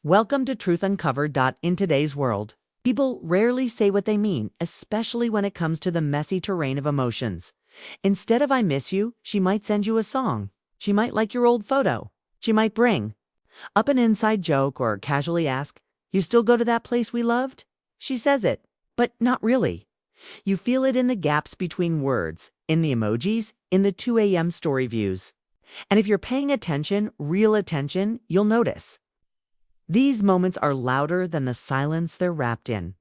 Welcome to Truth Uncovered. In today's world, people rarely say what they mean, especially when it comes to the messy terrain of emotions. Instead of "I miss you," she might send you a song. She might like your old photo. She might bring up an inside joke or casually ask, "You still go to that place we loved?" She says it, but not really. You feel it in the gaps between words, in the emojis, in the 2 a.m. story views. And if you're paying attention, real attention, you'll notice. These moments are louder than the silence they're wrapped in.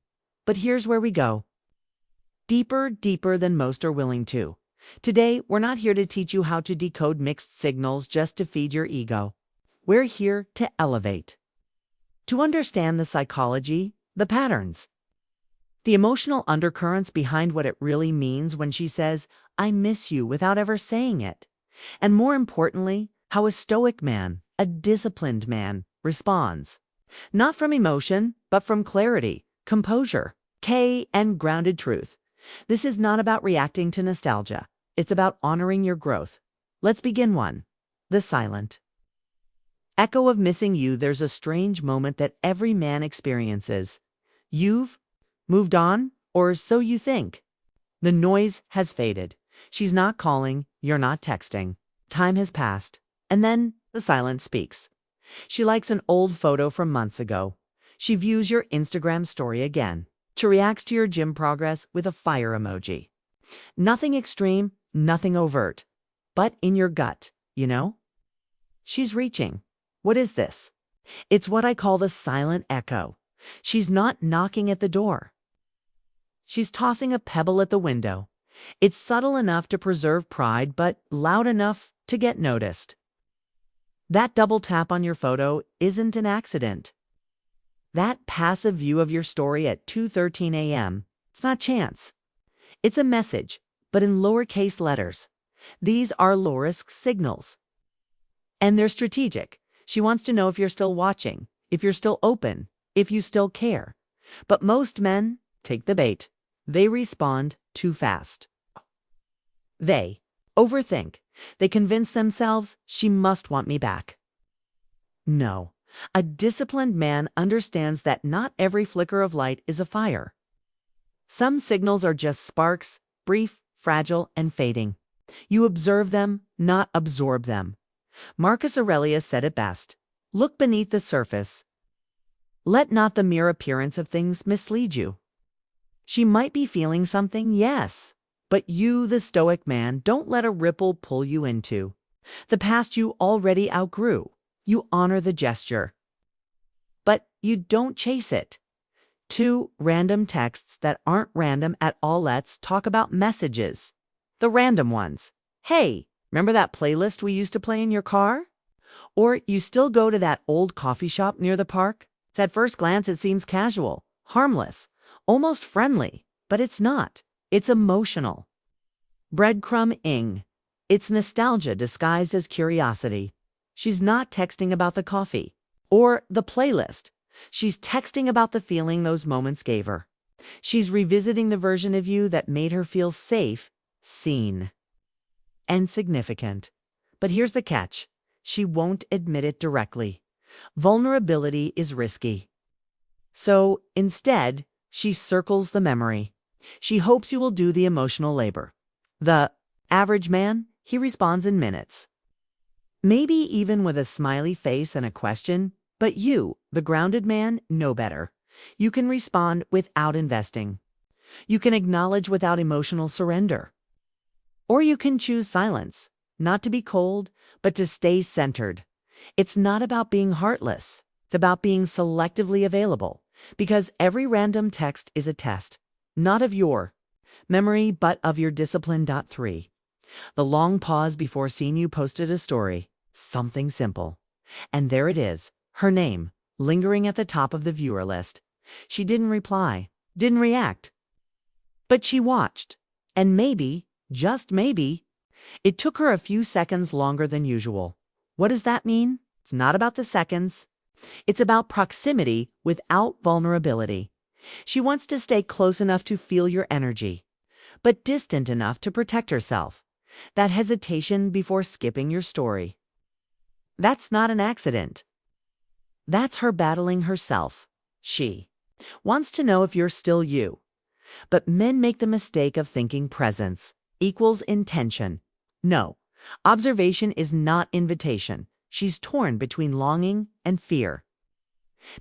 But here's where we go. Deeper than most are willing to. Today, we're not here to teach you how to decode mixed signals just to feed your ego. We're here to elevate. To understand the psychology, the patterns, the emotional undercurrents behind what it really means when she says, "I miss you," without ever saying it. And more importantly, how a stoic man, a disciplined man, responds. Not from emotion, but from clarity, composure, and grounded truth. This is not about reacting to nostalgia. It's about honoring your growth. Let's begin one. The silent echo of missing you. There's a strange moment that every man experiences. You've moved on, or so you think. The noise has faded. She's not calling, you're not texting. Time has passed. And then the silence speaks. She likes an old photo from months ago. She views your Instagram story again. She reacts to your gym progress with a fire emoji. Nothing extreme, nothing overt. But in your gut, she's reaching. What is this? It's what I call the silent echo. She's not knocking at the door. She's tossing a pebble at the window. It's subtle enough to preserve pride, but loud enough to get noticed. That double tap on your photo isn't an accident. That passive view of your story at 2:13 a.m., it's not chance. It's a message, but in lowercase letters. These are low-risk signals. And they're strategic. She wants to know if you're still watching, if you're still open, if you still care. But most men take the bait. They respond too fast. They overthink. They convince themselves, "She must want me back." No, a disciplined man understands that not every flicker of light is a fire. Some signals are just sparks, brief, fragile, and fading. You observe them, not absorb them. Marcus Aurelius said it best. Look beneath the surface. Let not the mere appearance of things mislead you. She might be feeling something, yes. But you, the stoic man, don't let a ripple pull you into the past you already outgrew. You honor the gesture. But you don't chase it. 2 random texts that aren't random at all. Let's talk about messages. The random ones. "Hey, remember that playlist we used to play in your car?" Or "You still go to that old coffee shop near the park?" At first glance, it seems casual, harmless, almost friendly, but it's not. It's emotional. Breadcrumbing. It's nostalgia disguised as curiosity. She's not texting about the coffee or the playlist. She's texting about the feeling those moments gave her. She's revisiting the version of you that made her feel safe, seen, and significant. But here's the catch. She won't admit it directly. Vulnerability is risky. So instead, she circles the memory. She hopes you will do the emotional labor. The average man, he responds in minutes. Maybe even with a smiley face and a question, but you, the grounded man, know better. You can respond without investing. You can acknowledge without emotional surrender. Or you can choose silence, not to be cold, but to stay centered. It's not about being heartless. It's about being selectively available, because every random text is a test. Not of your memory, but of your discipline. 3. The long pause before seeing you posted a story. Something simple. And there it is, her name, lingering at the top of the viewer list. She didn't reply, didn't react. But she watched. And maybe, just maybe, it took her a few seconds longer than usual. What does that mean? It's not about the seconds. It's about proximity without vulnerability. She wants to stay close enough to feel your energy, but distant enough to protect herself. That hesitation before skipping your story. That's not an accident. That's her battling herself. She wants to know if you're still you. But men make the mistake of thinking presence equals intention. No, observation is not invitation. She's torn between longing and fear,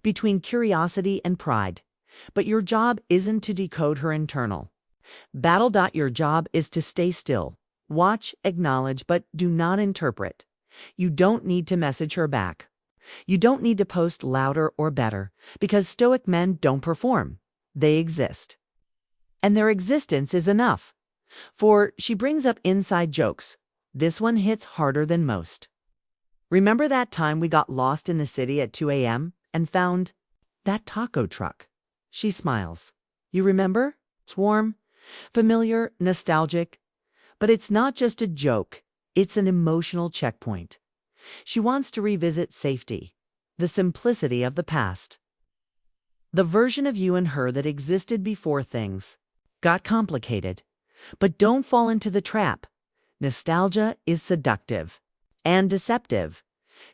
between curiosity and pride. But your job isn't to decode her internal battle. Your job is to stay still, watch, acknowledge, but do not interpret. You don't need to message her back. You don't need to post louder or better, because Stoic men don't perform. They exist. And their existence is enough. For she brings up inside jokes. This one hits harder than most. Remember that time we got lost in the city at 2 a.m. and found that taco truck? She smiles. You remember? It's warm, familiar, nostalgic. But it's not just a joke. It's an emotional checkpoint. She wants to revisit safety, the simplicity of the past, the version of you and her that existed before things got complicated. But don't fall into the trap. Nostalgia is seductive and deceptive.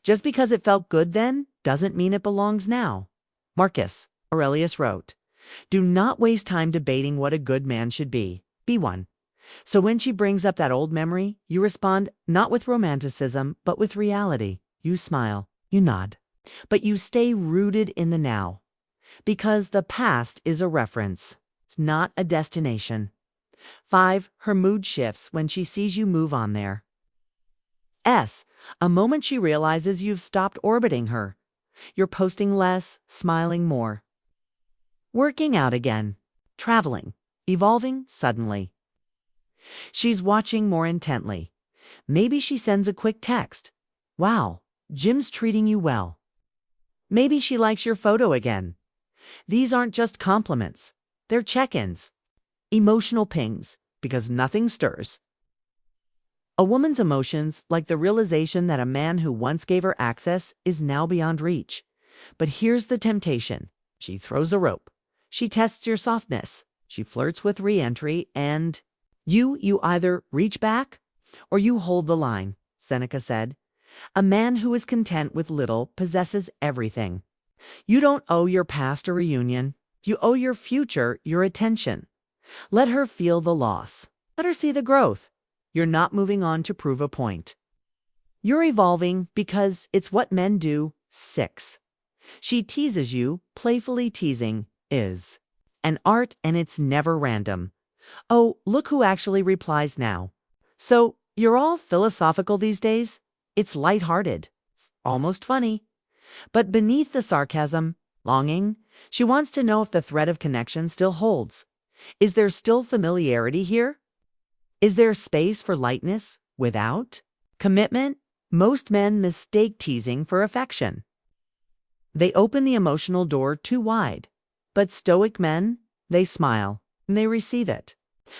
Just because it felt good then doesn't mean it belongs now. Marcus Aurelius wrote, "Do not waste time debating what a good man should be. Be one." So when she brings up that old memory, you respond not with romanticism, but with reality. You smile, you nod, but you stay rooted in the now. Because the past is a reference. It's not a destination. 5. Her mood shifts when she sees you move on there. A moment she realizes you've stopped orbiting her. You're posting less, smiling more. Working out again. Traveling. Evolving suddenly. She's watching more intently. Maybe she sends a quick text. Wow, Jim's treating you well. Maybe she likes your photo again. These aren't just compliments. They're check-ins. Emotional pings, because nothing stirs. A woman's emotions, like the realization that a man who once gave her access is now beyond reach. But here's the temptation. She throws a rope. She tests your softness. She flirts with re-entry, and you either reach back or you hold the line, Seneca said. A man who is content with little possesses everything. You don't owe your past a reunion. You owe your future your attention. Let her feel the loss. Let her see the growth. You're not moving on to prove a point. You're evolving because it's what men do. 6. She teases you. Playfully teasing is an art, and it's never random. Oh, look who actually replies now. So, you're all philosophical these days? It's lighthearted. It's almost funny. But beneath the sarcasm, longing, she wants to know if the thread of connection still holds. Is there still familiarity here? Is there space for lightness without commitment? Most men mistake teasing for affection. They open the emotional door too wide. But Stoic men, they smile and they receive it.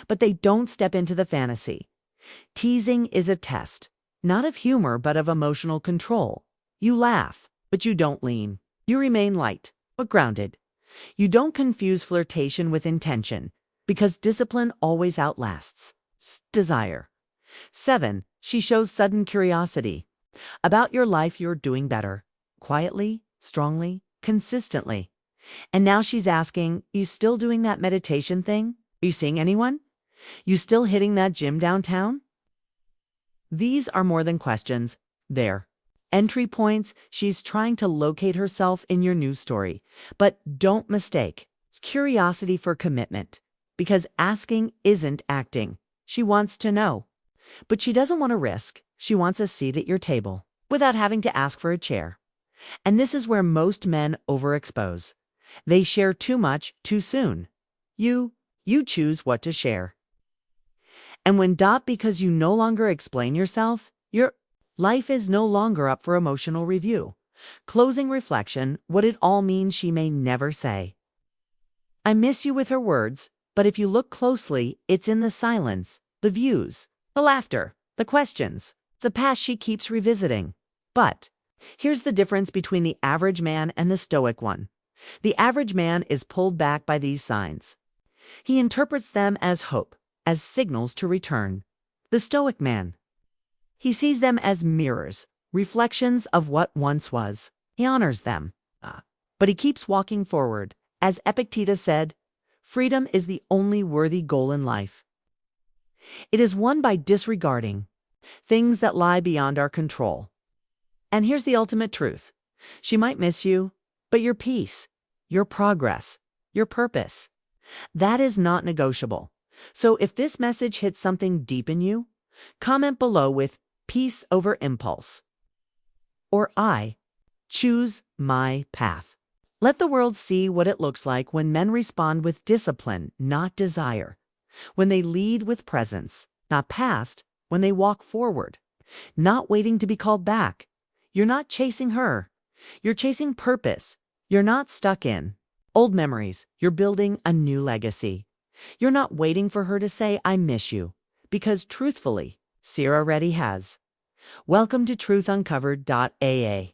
But they don't step into the fantasy. Teasing is a test, not of humor but of emotional control. You laugh, but you don't lean. You remain light, but grounded. You don't confuse flirtation with intention, because discipline always outlasts desire. 7. She shows sudden curiosity. About your life you're doing better. Quietly, strongly, consistently. And now she's asking, you still doing that meditation thing? Are you seeing anyone? You still hitting that gym downtown? These are more than questions. They're entry points. She's trying to locate herself in your news story. But don't mistake curiosity for commitment, because asking isn't acting. She wants to know. But she doesn't want to risk. She wants a seat at your table without having to ask for a chair. And this is where most men overexpose. They share too much too soon. You choose what to share. And when because you no longer explain yourself, your life is no longer up for emotional review. Closing reflection, what it all means she may never say. I miss you with her words, but if you look closely, it's in the silence, the views, the laughter, the questions, the past she keeps revisiting. But here's the difference between the average man and the Stoic one. The average man is pulled back by these signs. He interprets them as hope, as signals to return. The Stoic man, he sees them as mirrors, reflections of what once was. He honors them. But he keeps walking forward. As Epictetus said, freedom is the only worthy goal in life. It is won by disregarding things that lie beyond our control. And here's the ultimate truth. She might miss you, but your peace, your progress, your purpose, that is not negotiable. So if this message hits something deep in you, comment below with peace over impulse, or I choose my path. Let the world see what it looks like when men respond with discipline, not desire. When they lead with presence, not past. When they walk forward, not waiting to be called back. You're not chasing her. You're chasing purpose. You're not stuck in old memories. You're building a new legacy. You're not waiting for her to say, I miss you, because truthfully, Sierra already has. Welcome to truthuncovered.aa.